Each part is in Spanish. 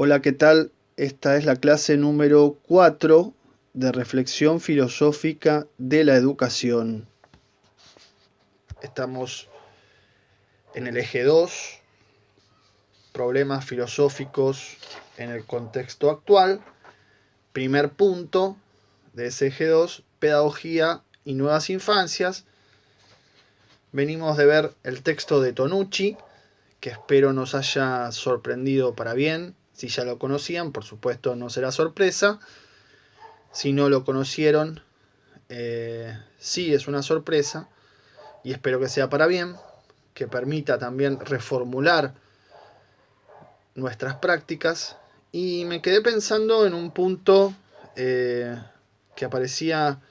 Hola, ¿qué tal? Esta es la clase número 4 de Reflexión Filosófica de la Educación. Estamos en el eje 2, problemas filosóficos en el contexto actual. Primer punto de ese eje 2, pedagogía y nuevas infancias. Venimos de ver el texto de Tonucci, que espero nos haya sorprendido para bien. Si ya lo conocían, por supuesto no será sorpresa. Si no lo conocieron, sí es una sorpresa y espero que sea para bien, que permita también reformular nuestras prácticas. Y me quedé pensando en un punto que aparecía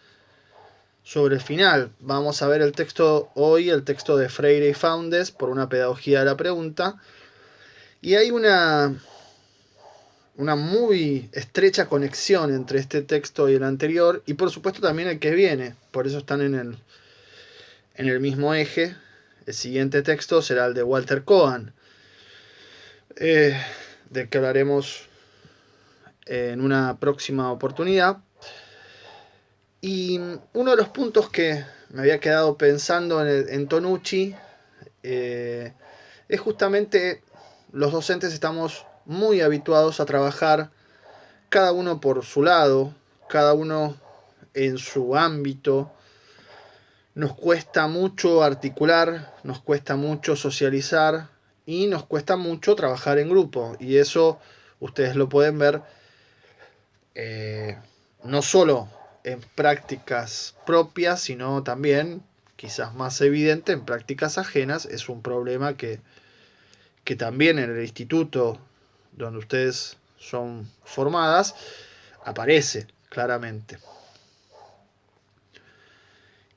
sobre el final. Vamos a ver el texto hoy, el texto de Freire y Foundes, por una pedagogía de la pregunta. Y hay una muy estrecha conexión entre este texto y el anterior, y por supuesto también el que viene. Por eso están en el mismo eje. El siguiente texto será el de Walter Cohen, del que hablaremos en una próxima oportunidad. Y uno de los puntos que me había quedado pensando en Tonucci es justamente los docentes estamos muy habituados a trabajar cada uno por su lado, cada uno en su ámbito. Nos cuesta mucho articular, nos cuesta mucho socializar y nos cuesta mucho trabajar en grupo. Y eso ustedes lo pueden ver no solo en prácticas propias, sino también, quizás más evidente, en prácticas ajenas. Es un problema que también en el instituto donde ustedes son formadas aparece claramente.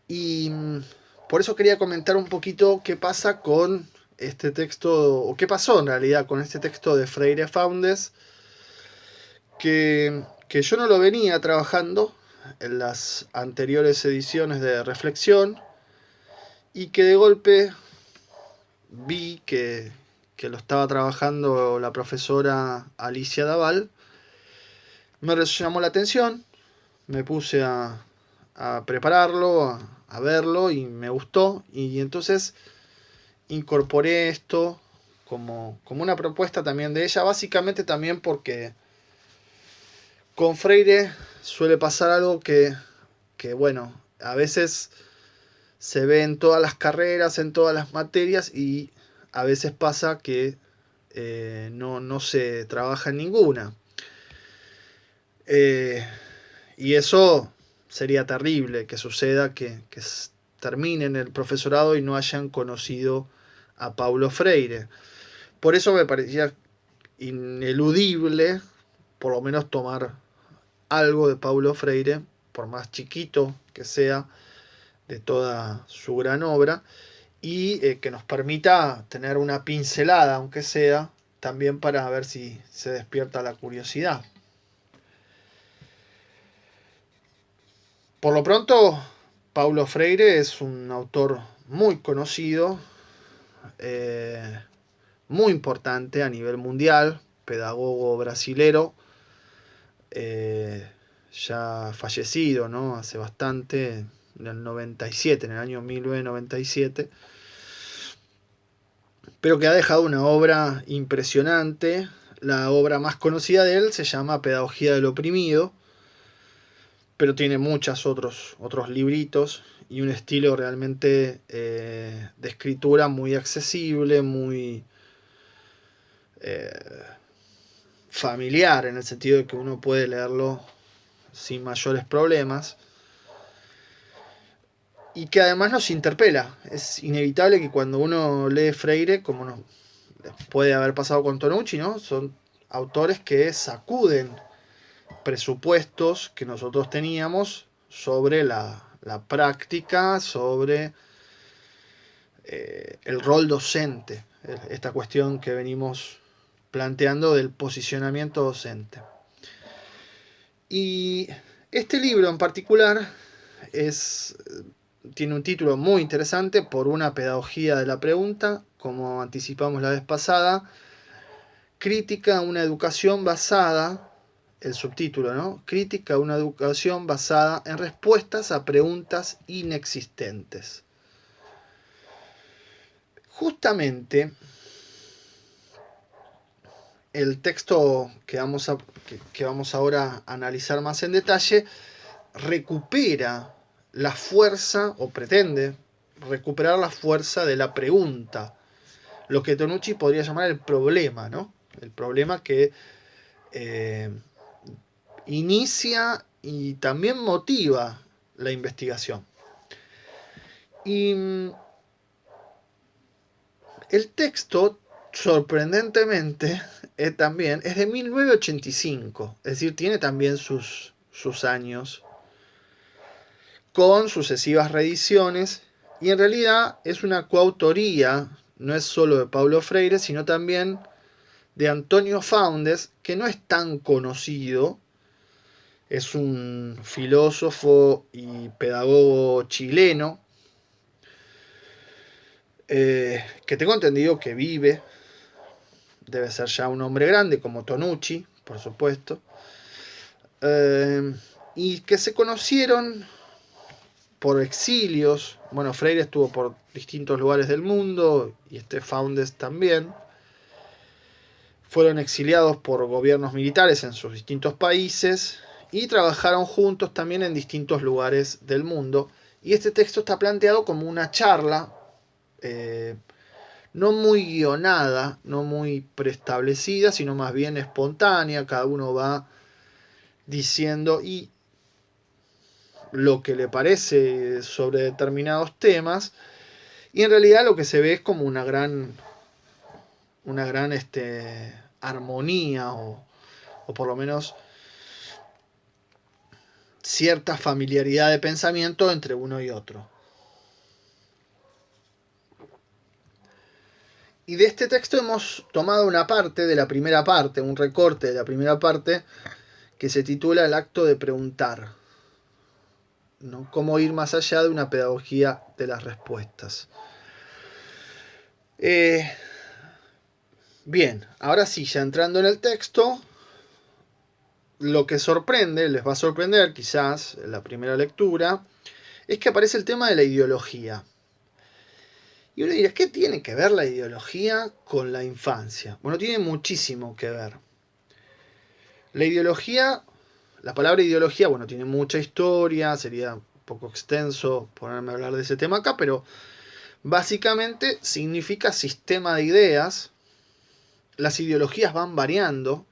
Y por eso quería comentar un poquito qué pasa con este texto, o qué pasó en realidad con este texto de Freire Foundes, que yo no lo venía trabajando en las anteriores ediciones de Reflexión, y que de golpe vi que lo estaba trabajando la profesora Alicia Daval. Me llamó la atención, me puse a prepararlo, a verlo, y me gustó, y entonces incorporé esto como una propuesta también de ella, básicamente también porque con Freire suele pasar algo que bueno, a veces se ve en todas las carreras, en todas las materias, y a veces pasa que no se trabaja en ninguna. Y eso sería terrible que suceda, que terminen el profesorado y no hayan conocido a Paulo Freire. Por eso me parecía ineludible, por lo menos, tomar algo de Paulo Freire, por más chiquito que sea, de toda su gran obra, y que nos permita tener una pincelada, aunque sea, también para ver si se despierta la curiosidad. Por lo pronto, Paulo Freire es un autor muy conocido, eh, muy importante a nivel mundial, pedagogo brasilero, eh, ya fallecido, ¿no? Hace bastante, en el 97, en el año 1997, pero que ha dejado una obra impresionante. La obra más conocida de él se llama Pedagogía del Oprimido, pero tiene muchos otros libritos y un estilo realmente de escritura muy accesible, muy eh, familiar, en el sentido de que uno puede leerlo sin mayores problemas, y que además nos interpela. Es inevitable que cuando uno lee Freire, como nos puede haber pasado con Tonucci, ¿no? Son autores que sacuden presupuestos que nosotros teníamos sobre la práctica, sobre el rol docente, esta cuestión que venimos planteando del posicionamiento docente. Y este libro en particular tiene un título muy interesante, Por una pedagogía de la pregunta, como anticipamos la vez pasada, crítica a una educación basada, el subtítulo, ¿no? Crítica a una educación basada en respuestas a preguntas inexistentes. Justamente el texto que vamos ahora a analizar más en detalle recupera la fuerza, o pretende recuperar la fuerza de la pregunta, lo que Tonucci podría llamar el problema, ¿no? El problema que inicia y también motiva la investigación. Y el texto, sorprendentemente, también es de 1985, es decir, tiene también sus años, con sucesivas reediciones, y en realidad es una coautoría, no es solo de Paulo Freire, sino también de Antonio Faundes, que no es tan conocido, es un filósofo y pedagogo chileno, que tengo entendido que vive, debe ser ya un hombre grande, como Tonucci, por supuesto, y que se conocieron por exilios. Bueno, Freire estuvo por distintos lugares del mundo, y Faundes también. Fueron exiliados por gobiernos militares en sus distintos países y trabajaron juntos también en distintos lugares del mundo. Y este texto está planteado como una charla, no muy guionada, no muy preestablecida, sino más bien espontánea. Cada uno va diciendo lo que le parece sobre determinados temas, y en realidad lo que se ve es como una gran armonía, o por lo menos cierta familiaridad de pensamiento entre uno y otro. Y de este texto hemos tomado una parte de la primera parte, un recorte de la primera parte, que se titula El acto de preguntar, ¿no? Cómo ir más allá de una pedagogía de las respuestas. Bien, ahora sí, ya entrando en el texto, lo que sorprende, les va a sorprender quizás en la primera lectura, es que aparece el tema de la ideología. Y uno dirá, ¿qué tiene que ver la ideología con la infancia? Bueno, tiene muchísimo que ver. La ideología, la palabra ideología, bueno, tiene mucha historia, sería un poco extenso ponerme a hablar de ese tema acá, pero básicamente significa sistema de ideas. Las ideologías van variando,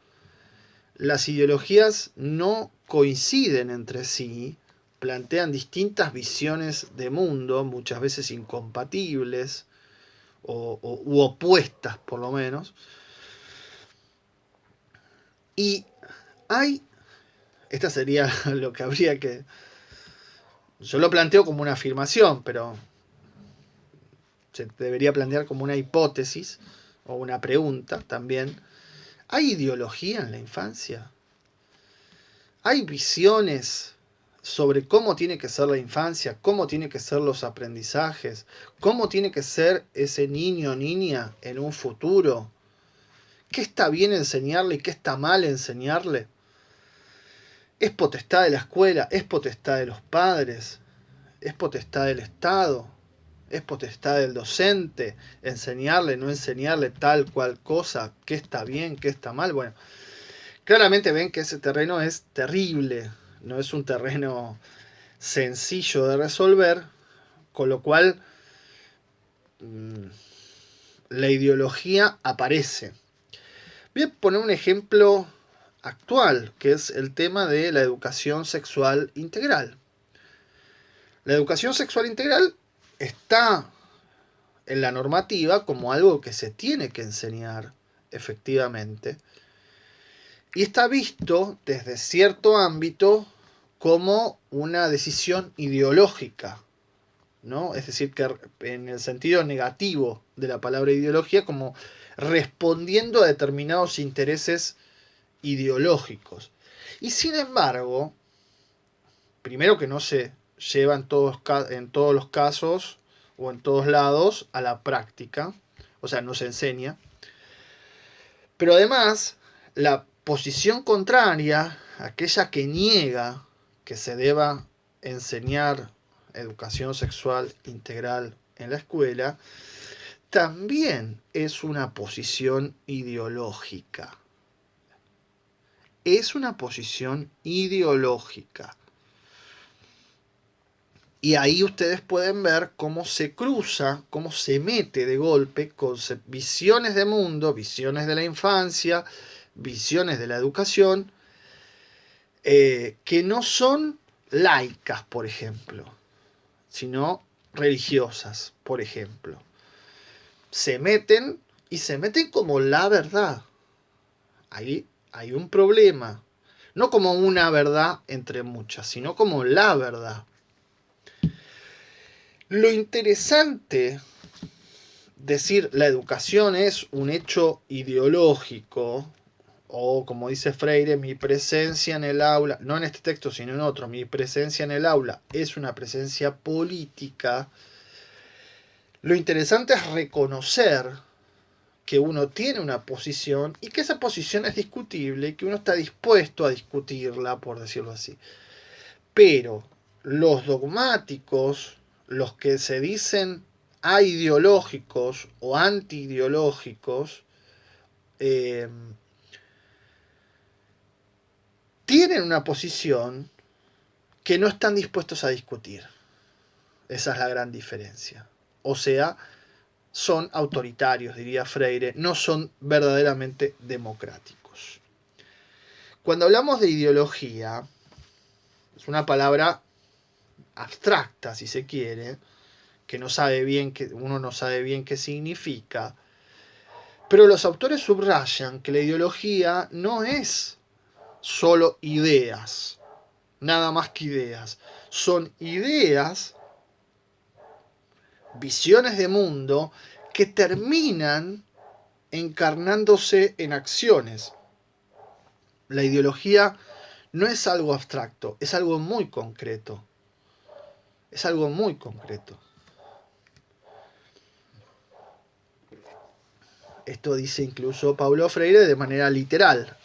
las ideologías no coinciden entre sí, plantean distintas visiones de mundo, muchas veces incompatibles u opuestas por lo menos. Y esta sería lo que habría que... Yo lo planteo como una afirmación, pero se debería plantear como una hipótesis o una pregunta también. ¿Hay ideología en la infancia? ¿Hay visiones sobre cómo tiene que ser la infancia, cómo tiene que ser los aprendizajes, cómo tiene que ser ese niño o niña en un futuro? ¿Qué está bien enseñarle y qué está mal enseñarle? ¿Es potestad de la escuela? ¿Es potestad de los padres? ¿Es potestad del Estado? ¿Es potestad del docente enseñarle, no enseñarle tal cual cosa? ¿Qué está bien, qué está mal? Bueno, claramente ven que ese terreno es terrible, no es un terreno sencillo de resolver, con lo cual la ideología aparece. Voy a poner un ejemplo actual, que es el tema de la educación sexual integral. La educación sexual integral está en la normativa como algo que se tiene que enseñar efectivamente, y está visto desde cierto ámbito como una decisión ideológica, ¿no? Es decir, que en el sentido negativo de la palabra ideología, como respondiendo a determinados intereses ideológicos. Y sin embargo, primero que no se lleva en todos los casos o en todos lados a la práctica, o sea, no se enseña. Pero además, la posición contraria, aquella que niega que se deba enseñar educación sexual integral en la escuela, también es una posición ideológica. Es una posición ideológica. Y ahí ustedes pueden ver cómo se cruza, cómo se mete de golpe con visiones de mundo, visiones de la infancia, visiones de la educación, que no son laicas, por ejemplo, sino religiosas, por ejemplo. Se meten y se meten como la verdad. Ahí hay un problema. No como una verdad entre muchas, sino como la verdad. Lo interesante, decir la educación es un hecho ideológico, o como dice Freire, mi presencia en el aula, no en este texto sino en otro, mi presencia en el aula es una presencia política. Lo interesante es reconocer que uno tiene una posición y que esa posición es discutible y que uno está dispuesto a discutirla, por decirlo así. Pero los dogmáticos, los que se dicen aideológicos o antiideológicos, tienen una posición que no están dispuestos a discutir. Esa es la gran diferencia. O sea, son autoritarios, diría Freire, no son verdaderamente democráticos. Cuando hablamos de ideología, es una palabra abstracta, si se quiere, que no sabe bien, que uno no sabe bien qué significa, pero los autores subrayan que la ideología no es solo ideas, nada más que ideas. Son ideas, visiones de mundo que terminan encarnándose en acciones. La ideología no es algo abstracto, es algo muy concreto. Es algo muy concreto. Esto dice incluso Paulo Freire de manera literal.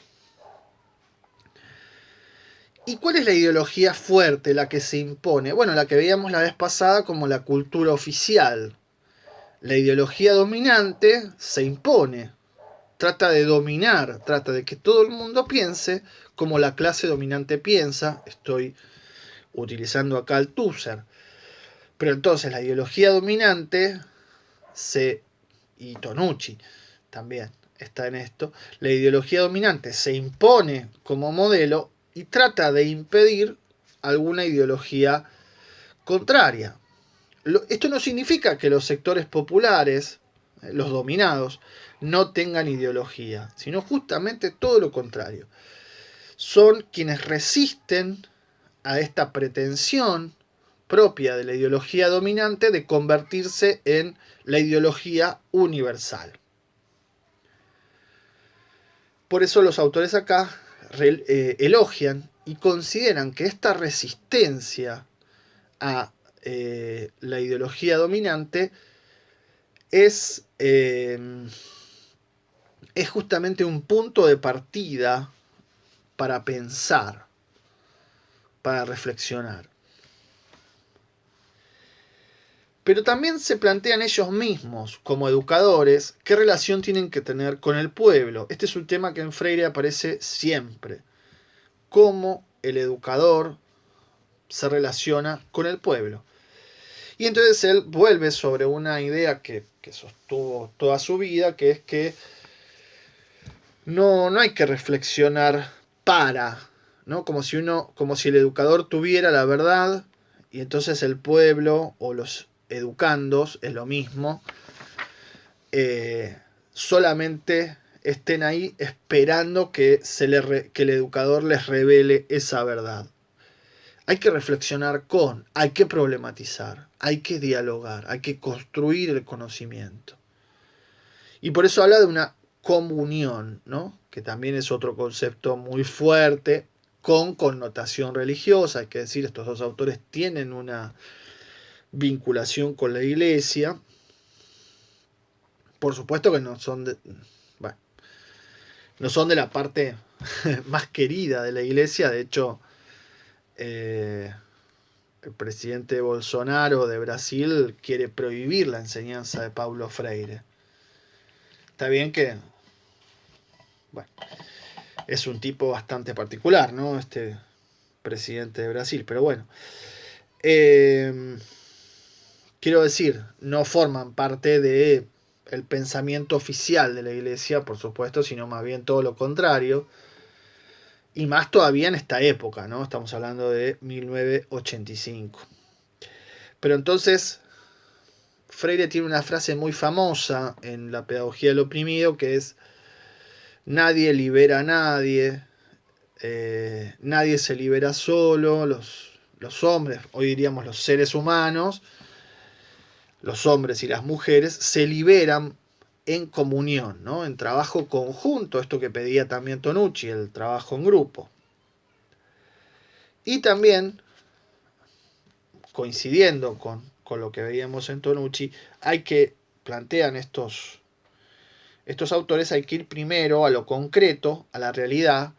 ¿Y cuál es la ideología fuerte, la que se impone? Bueno, la que veíamos la vez pasada como la cultura oficial. La ideología dominante se impone, trata de dominar, trata de que todo el mundo piense como la clase dominante piensa. Estoy utilizando acá el Tusser. Pero entonces la ideología dominante y Tonucci también está en esto, la ideología dominante se impone como modelo y trata de impedir alguna ideología contraria. Esto no significa que los sectores populares, los dominados, no tengan ideología, sino justamente todo lo contrario. Son quienes resisten a esta pretensión propia de la ideología dominante de convertirse en la ideología universal. Por eso los autores acá elogian y consideran que esta resistencia a la ideología dominante es justamente un punto de partida para pensar, para reflexionar. Pero también se plantean ellos mismos, como educadores, qué relación tienen que tener con el pueblo. Este es un tema que en Freire aparece siempre. Cómo el educador se relaciona con el pueblo. Y entonces él vuelve sobre una idea que sostuvo toda su vida, que es que no hay que reflexionar ¿no? Como si el educador tuviera la verdad y entonces el pueblo o los educandos, es lo mismo, solamente estén ahí esperando que el educador les revele esa verdad. Hay que reflexionar hay que problematizar, hay que dialogar, hay que construir el conocimiento. Y por eso habla de una comunión, ¿no? Que también es otro concepto muy fuerte, con connotación religiosa. Hay que decir, estos dos autores tienen una vinculación con la iglesia. Por supuesto que no son bueno, no son de la parte más querida de la iglesia. De hecho, el presidente Bolsonaro de Brasil quiere prohibir la enseñanza de Paulo Freire. Está bien que, bueno, es un tipo bastante particular, ¿no? Este presidente de Brasil, pero bueno. Quiero decir, no forman parte de el pensamiento oficial de la iglesia, por supuesto, sino más bien todo lo contrario. Y más todavía en esta época, ¿no? Estamos hablando de 1985. Pero entonces, Freire tiene una frase muy famosa en la pedagogía del oprimido que es: nadie libera a nadie, nadie se libera solo, los hombres, hoy diríamos los seres humanos, los hombres y las mujeres, se liberan en comunión, ¿no? En trabajo conjunto, esto que pedía también Tonucci, el trabajo en grupo. Y también, coincidiendo con lo que veíamos en Tonucci, plantean estos autores, hay que ir primero a lo concreto, a la realidad,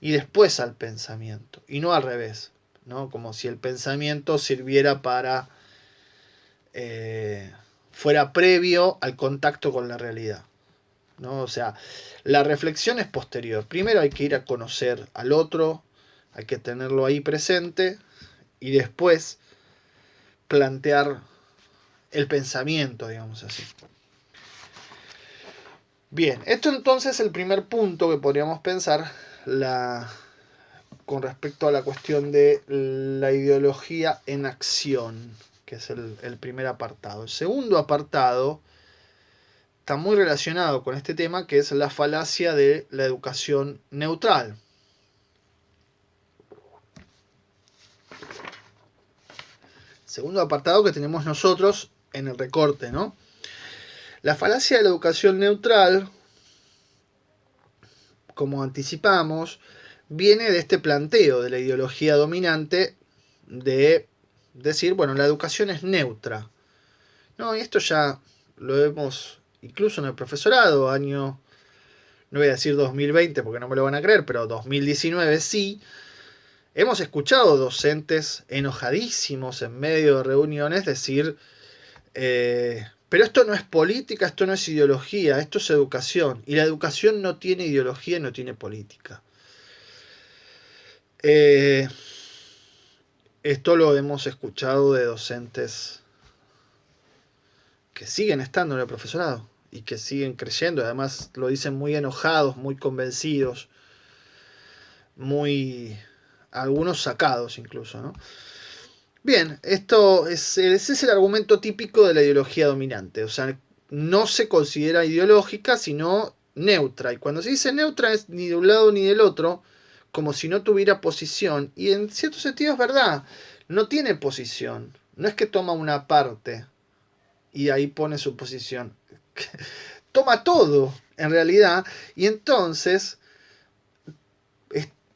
y después al pensamiento, y no al revés, ¿no? Como si el pensamiento sirviera para fuera previo al contacto con la realidad, ¿no? O sea, la reflexión es posterior. Primero hay que ir a conocer al otro, hay que tenerlo ahí presente, y después plantear el pensamiento, digamos así. Bien, esto entonces es el primer punto que podríamos pensar con respecto a la cuestión de la ideología en acción, que es el primer apartado. El segundo apartado está muy relacionado con este tema, que es la falacia de la educación neutral. Segundo apartado que tenemos nosotros en el recorte, ¿no? La falacia de la educación neutral, como anticipamos, viene de este planteo de la ideología dominante de decir, bueno, la educación es neutra. No, y esto ya lo vemos incluso en el profesorado, año, no voy a decir 2020 porque no me lo van a creer, pero 2019 sí. Hemos escuchado docentes enojadísimos en medio de reuniones decir, pero esto no es política, esto no es ideología, esto es educación. Y la educación no tiene ideología, no tiene política. Esto lo hemos escuchado de docentes que siguen estando en el profesorado y que siguen creyendo. Además lo dicen muy enojados, muy convencidos, algunos sacados incluso, ¿no? Bien, ese es el argumento típico de la ideología dominante. O sea, no se considera ideológica, sino neutra. Y cuando se dice neutra es ni de un lado ni del otro, como si no tuviera posición. Y en cierto sentido es verdad, no tiene posición. No es que toma una parte y ahí pone su posición. Toma todo, en realidad, y entonces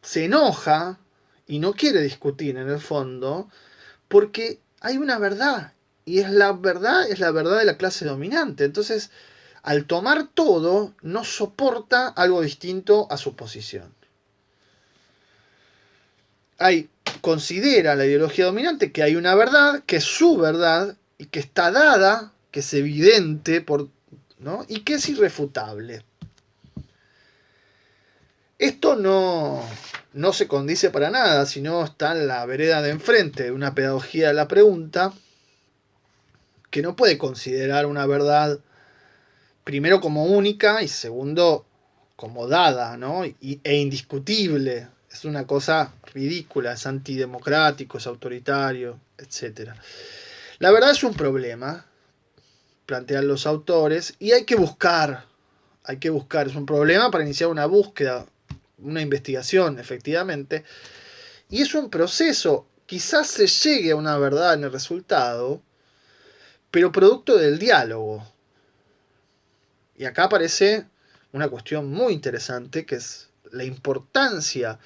se enoja y no quiere discutir en el fondo, porque hay una verdad, y es la verdad de la clase dominante. Entonces, al tomar todo, no soporta algo distinto a su posición. Considera la ideología dominante que hay una verdad, que es su verdad, y que está dada, que es evidente, ¿no? Y que es irrefutable. Esto no se condice para nada, sino está en la vereda de enfrente de una pedagogía de la pregunta, que no puede considerar una verdad primero como única y segundo como dada, ¿no? E indiscutible. Es una cosa ridícula, es antidemocrático, es autoritario, etc. La verdad es un problema, plantean los autores, y hay que buscar, es un problema para iniciar una búsqueda, una investigación, efectivamente, y es un proceso, quizás se llegue a una verdad en el resultado, pero producto del diálogo. Y acá aparece una cuestión muy interesante, que es la importancia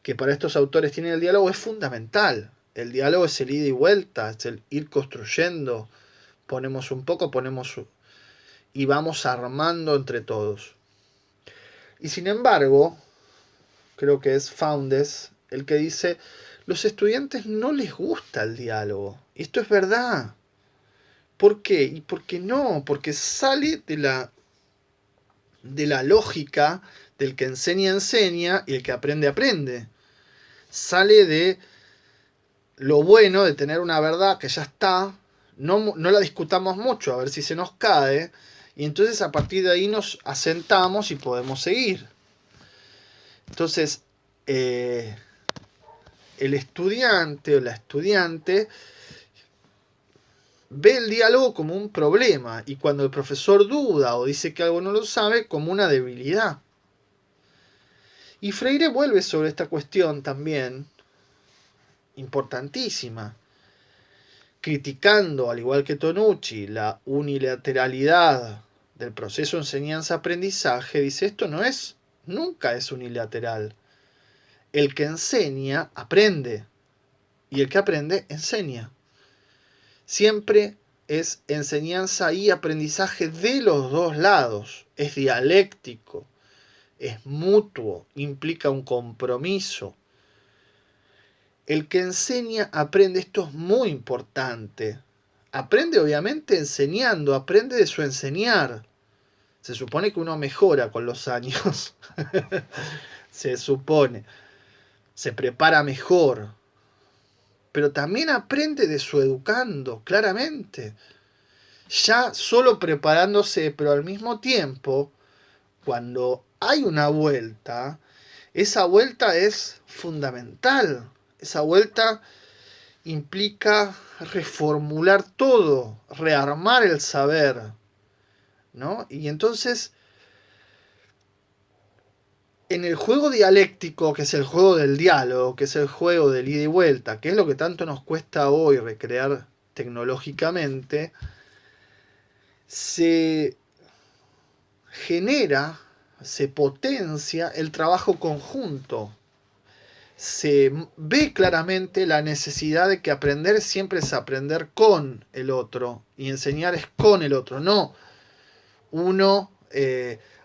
que para estos autores tiene el diálogo. Es fundamental. El diálogo es el ida y vuelta, es el ir construyendo, ponemos un poco, y vamos armando entre todos. Y sin embargo, creo que es Foundes el que dice, los estudiantes no les gusta el diálogo. Y esto es verdad. ¿Por qué? ¿Y por qué no? Porque sale de la lógica del que enseña y el que aprende. Sale de lo bueno de tener una verdad que ya está, no la discutamos mucho, a ver si se nos cae, y entonces a partir de ahí nos asentamos y podemos seguir. Entonces, el estudiante o la estudiante ve el diálogo como un problema, y cuando el profesor duda o dice que algo no lo sabe, como una debilidad. Y Freire vuelve sobre esta cuestión también, importantísima, criticando, al igual que Tonucci, la unilateralidad del proceso de enseñanza-aprendizaje, dice, esto nunca es unilateral. El que enseña, aprende, y el que aprende, enseña. Siempre es enseñanza y aprendizaje de los dos lados, es dialéctico, es mutuo, implica un compromiso. El que enseña aprende, esto es muy importante. Aprende obviamente enseñando, aprende de su enseñar. Se supone que uno mejora con los años. Se supone. Se prepara mejor. Pero también aprende de su educando, claramente. Ya solo preparándose, pero al mismo tiempo, cuando hay una vuelta, esa vuelta es fundamental. Esa vuelta implica reformular todo, rearmar el saber, ¿no? Y entonces, en el juego dialéctico, que es el juego del diálogo, que es el juego del ida y vuelta, que es lo que tanto nos cuesta hoy recrear tecnológicamente, se genera, se potencia el trabajo conjunto. Se ve claramente la necesidad de que aprender siempre es aprender con el otro y enseñar es con el otro, no uno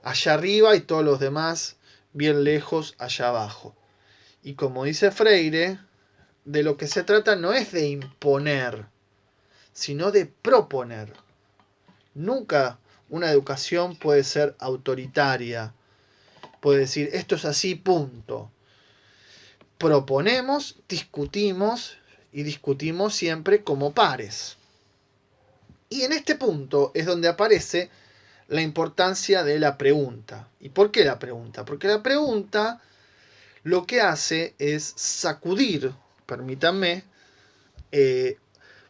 allá arriba y todos los demás bien lejos allá abajo. Y como dice Freire, de lo que se trata no es de imponer, sino de proponer. Nunca una educación puede ser autoritaria, puede decir esto es así, punto. Proponemos, discutimos y discutimos siempre como pares. Y en este punto es donde aparece la importancia de la pregunta. ¿Y por qué la pregunta? Porque la pregunta lo que hace es sacudir, permítanme,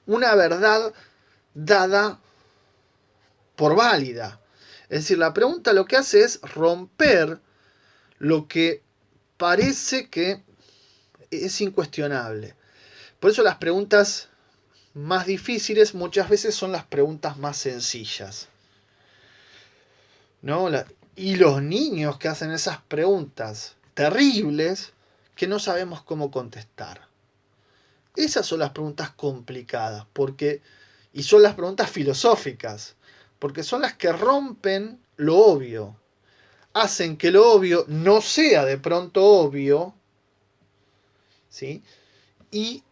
una verdad dada por válida. Es decir, la pregunta lo que hace es romper lo que parece que es incuestionable. Por eso las preguntas más difíciles muchas veces son las preguntas más sencillas, ¿no? Y los niños que hacen esas preguntas terribles que no sabemos cómo contestar. Esas son las preguntas complicadas, y son las preguntas filosóficas, porque son las que rompen lo obvio, hacen que lo obvio no sea de pronto obvio, ¿sí? Y,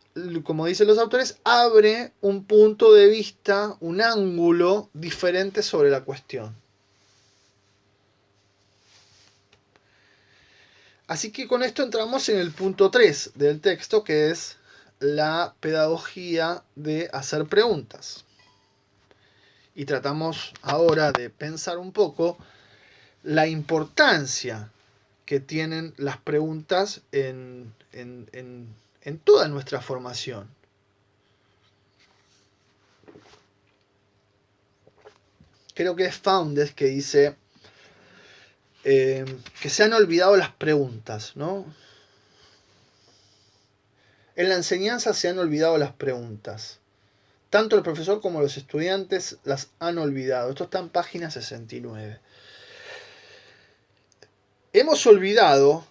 como dicen los autores, abre un punto de vista, un ángulo diferente sobre la cuestión. Así que con esto entramos en el punto 3 del texto, que es la pedagogía de hacer preguntas. Y tratamos ahora de pensar un poco la importancia que tienen las preguntas en toda nuestra formación. Creo que es Foundes que dice que se han olvidado las preguntas, ¿no? En la enseñanza se han olvidado las preguntas. Tanto el profesor como los estudiantes las han olvidado. Esto está en página 69. Hemos olvidado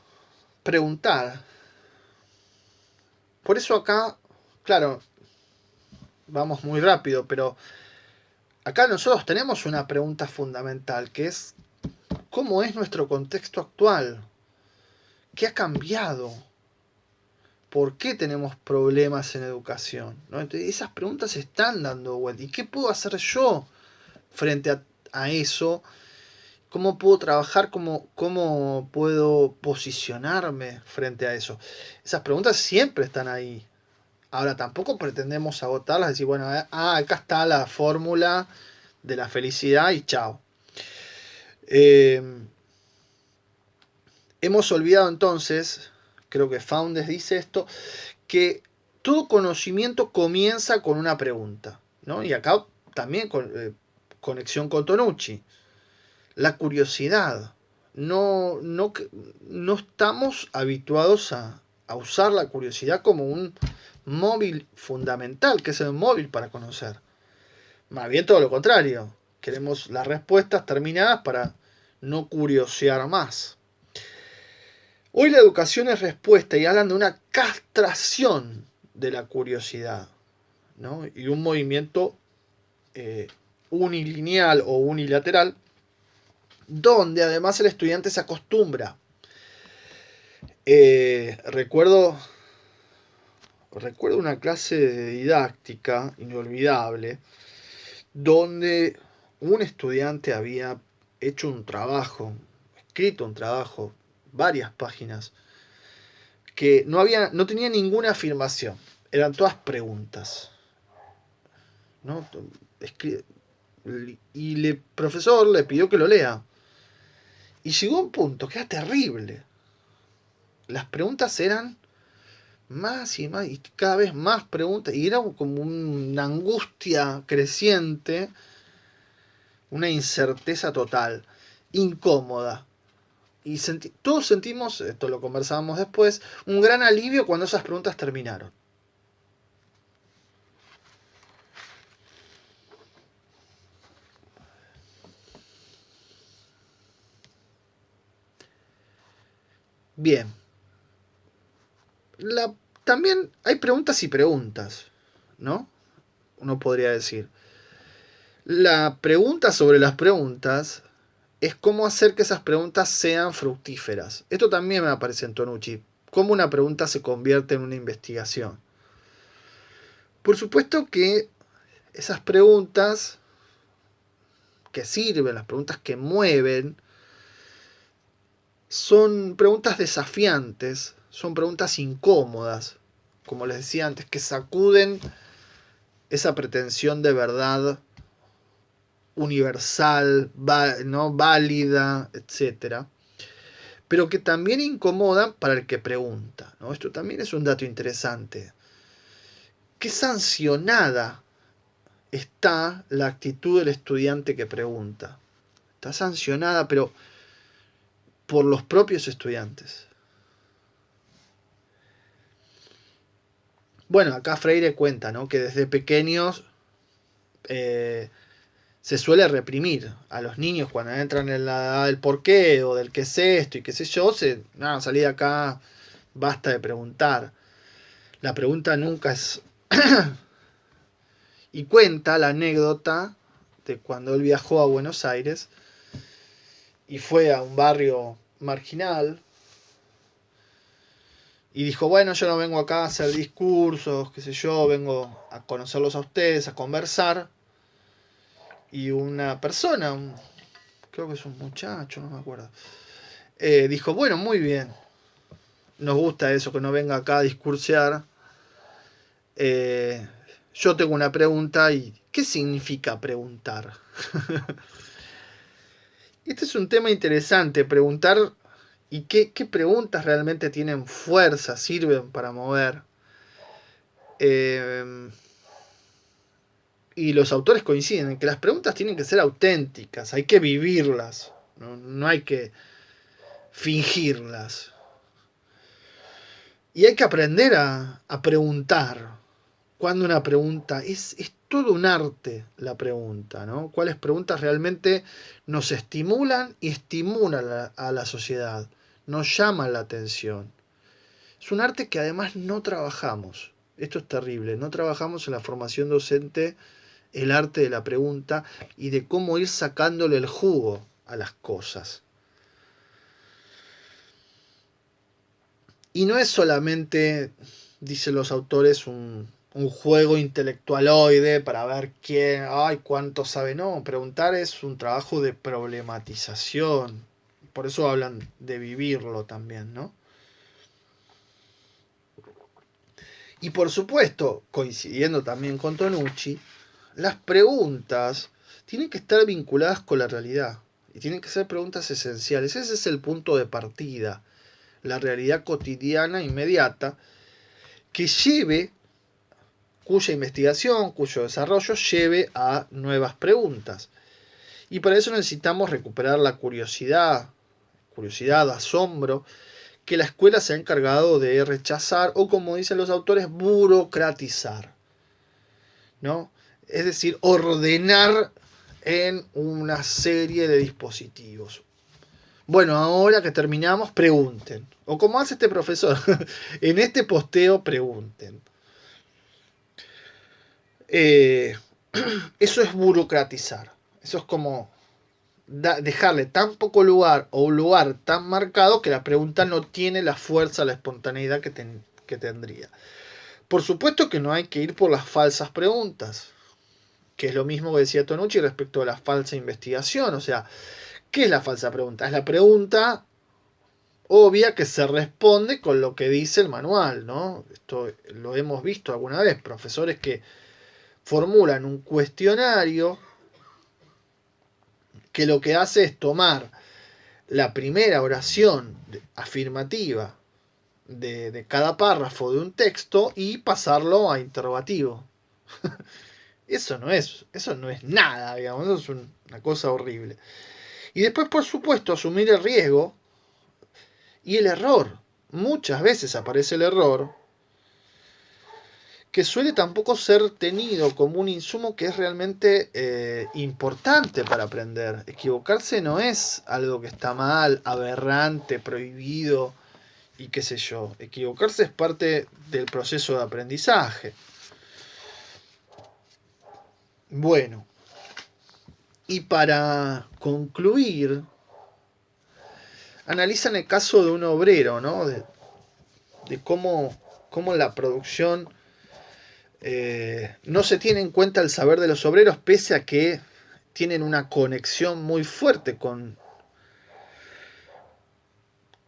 preguntar. Por eso acá, claro, vamos muy rápido, pero acá nosotros tenemos una pregunta fundamental, que es cómo es nuestro contexto actual, qué ha cambiado, por qué tenemos problemas en educación, ¿no? Entonces, esas preguntas se están dando vuelta. ¿Y qué puedo hacer yo frente a eso? ¿Cómo puedo trabajar? ¿Cómo puedo posicionarme frente a eso? Esas preguntas siempre están ahí. Ahora, tampoco pretendemos agotarlas, decir, bueno, acá está la fórmula de la felicidad y chao. Hemos olvidado entonces, creo que Foundes dice esto, que todo conocimiento comienza con una pregunta, ¿no? Y acá también conexión con Tonucci. La curiosidad. No estamos habituados a usar la curiosidad como un móvil fundamental, que es el móvil para conocer. Más bien todo lo contrario. Queremos las respuestas terminadas para no curiosear más. Hoy la educación es respuesta y hablan de una castración de la curiosidad, ¿no? Y un movimiento unilineal o unilateral donde además el estudiante se acostumbra. Recuerdo una clase de didáctica inolvidable donde un estudiante había hecho un trabajo, escrito un trabajo, varias páginas, que no tenía ninguna afirmación, eran todas preguntas, ¿no? Y el profesor le pidió que lo lea. Y llegó a un punto que era terrible. Las preguntas eran más y más, y cada vez más preguntas, y era como una angustia creciente, una incerteza total, incómoda. Y todos sentimos, esto lo conversábamos después, un gran alivio cuando esas preguntas terminaron. Bien. También hay preguntas y preguntas, ¿no? Uno podría decir. La pregunta sobre las preguntas es cómo hacer que esas preguntas sean fructíferas. Esto también me aparece en Tonucci. Cómo una pregunta se convierte en una investigación. Por supuesto que esas preguntas que sirven, las preguntas que mueven, son preguntas desafiantes, son preguntas incómodas, como les decía antes, que sacuden esa pretensión de verdad universal, ¿no? Válida, etc. Pero que también incomodan para el que pregunta, ¿no? Esto también es un dato interesante. ¿Qué sancionada está la actitud del estudiante que pregunta? Está sancionada, pero por los propios estudiantes. Bueno, acá Freire cuenta, ¿no? Que desde pequeños se suele reprimir a los niños cuando entran en la edad del por qué o del qué es esto y qué sé yo. No, salí de acá, basta de preguntar. La pregunta nunca es... Y cuenta la anécdota de cuando él viajó a Buenos Aires y fue a un barrio marginal y dijo, bueno, yo no vengo acá a hacer discursos, qué sé yo, vengo a conocerlos a ustedes, a conversar. Y una persona, creo que es un muchacho, no me acuerdo, dijo, bueno, muy bien, nos gusta eso, que no venga acá a discursear. Yo tengo una pregunta y ¿qué significa preguntar? Este es un tema interesante, preguntar y qué preguntas realmente tienen fuerza, sirven para mover. Y los autores coinciden en que las preguntas tienen que ser auténticas, hay que vivirlas, no hay que fingirlas. Y hay que aprender a preguntar. Cuando una pregunta es todo un arte la pregunta, ¿no? ¿Cuáles preguntas realmente nos estimulan y estimulan a la sociedad? Nos llaman la atención. Es un arte que además no trabajamos. Esto es terrible. No trabajamos en la formación docente el arte de la pregunta y de cómo ir sacándole el jugo a las cosas. Y no es solamente, dicen los autores, un juego intelectualoide para ver quién, ay, cuánto sabe. No, preguntar es un trabajo de problematización. Por eso hablan de vivirlo también, ¿no? Y por supuesto, coincidiendo también con Tonucci, las preguntas tienen que estar vinculadas con la realidad. Y tienen que ser preguntas esenciales. Ese es el punto de partida. La realidad cotidiana, inmediata, que lleve, cuya investigación, cuyo desarrollo lleve a nuevas preguntas. Y para eso necesitamos recuperar la curiosidad, asombro, que la escuela se ha encargado de rechazar o, como dicen los autores, burocratizar, ¿no? Es decir, ordenar en una serie de dispositivos. Bueno, ahora que terminamos, pregunten. O como hace este profesor, en este posteo pregunten. Eh, Eso es burocratizar. Eso es como dejarle tan poco lugar o un lugar tan marcado que la pregunta no tiene la fuerza, la espontaneidad que tendría. Por supuesto que no hay que ir por las falsas preguntas, que es lo mismo que decía Tonucci respecto a la falsa investigación. O sea, ¿qué es la falsa pregunta? Es la pregunta obvia que se responde con lo que dice el manual, ¿no? Esto lo hemos visto alguna vez, profesores que formulan un cuestionario que lo que hace es tomar la primera oración afirmativa de cada párrafo de un texto y pasarlo a interrogativo. Eso no es nada, digamos, eso es una cosa horrible. Y después, por supuesto, asumir el riesgo y el error. Muchas veces aparece el error, que suele tampoco ser tenido como un insumo que es realmente importante para aprender. Equivocarse no es algo que está mal, aberrante, prohibido y qué sé yo. Equivocarse es parte del proceso de aprendizaje. Bueno, y para concluir, analizan el caso de un obrero, ¿no? De cómo la producción no se tiene en cuenta el saber de los obreros, pese a que tienen una conexión muy fuerte con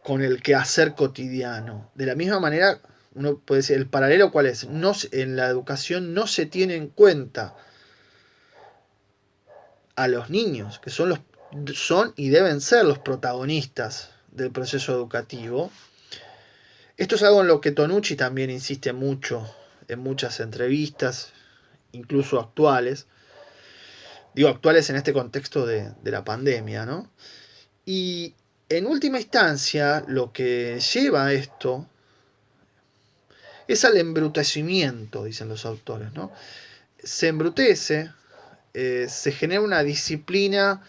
el quehacer cotidiano. De la misma manera, uno puede decir, el paralelo cuál es, no, en la educación no se tiene en cuenta a los niños, que son y deben ser los protagonistas del proceso educativo. Esto es algo en lo que Tonucci también insiste mucho en muchas entrevistas, incluso actuales. Digo actuales en este contexto de la pandemia, ¿no? Y en última instancia, lo que lleva a esto es al embrutecimiento, dicen los autores, ¿no? Se embrutece, se genera una disciplina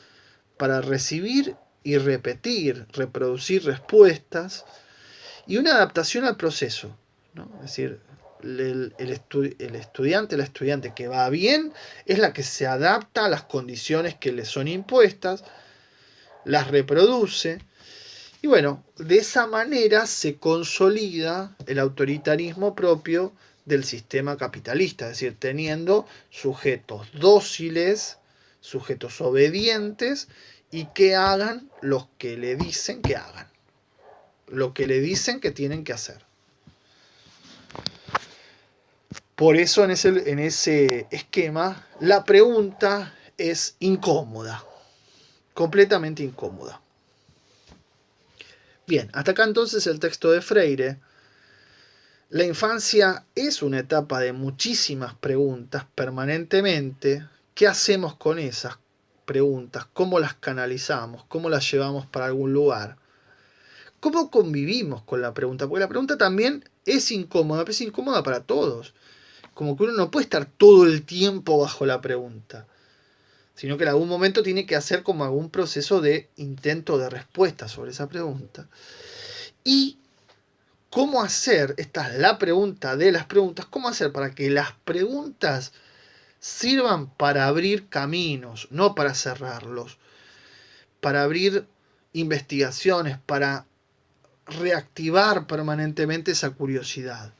para recibir y repetir, reproducir respuestas y una adaptación al proceso, ¿no? Es decir, el estudiante, la estudiante que va bien es la que se adapta a las condiciones que le son impuestas, las reproduce y bueno, de esa manera se consolida el autoritarismo propio del sistema capitalista, es decir, teniendo sujetos dóciles, sujetos obedientes y que hagan lo que le dicen que hagan, lo que le dicen que tienen que hacer. Por eso en ese esquema la pregunta es incómoda, completamente incómoda. Bien, hasta acá entonces el texto de Freire. La infancia es una etapa de muchísimas preguntas permanentemente. ¿Qué hacemos con esas preguntas? ¿Cómo las canalizamos? ¿Cómo las llevamos para algún lugar? ¿Cómo convivimos con la pregunta? Porque la pregunta también es incómoda, pero es incómoda para todos. Como que uno no puede estar todo el tiempo bajo la pregunta, sino que en algún momento tiene que hacer como algún proceso de intento de respuesta sobre esa pregunta. Y cómo hacer, esta es la pregunta de las preguntas, cómo hacer para que las preguntas sirvan para abrir caminos, no para cerrarlos, para abrir investigaciones, para reactivar permanentemente esa curiosidad,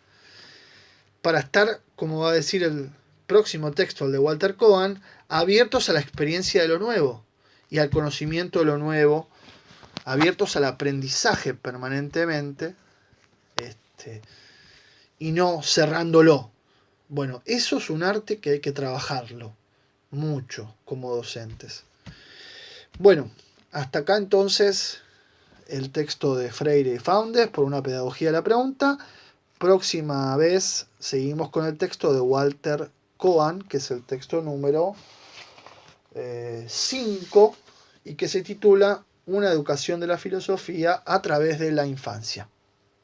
para estar, como va a decir el próximo texto, el de Walter Cohen, abiertos a la experiencia de lo nuevo y al conocimiento de lo nuevo, abiertos al aprendizaje permanentemente, y no cerrándolo. Bueno, eso es un arte que hay que trabajarlo mucho como docentes. Bueno, hasta acá entonces el texto de Freire y Foundes por una pedagogía de la pregunta. Próxima vez seguimos con el texto de Walter Cohen, que es el texto número 5 y que se titula Una educación de la filosofía a través de la infancia.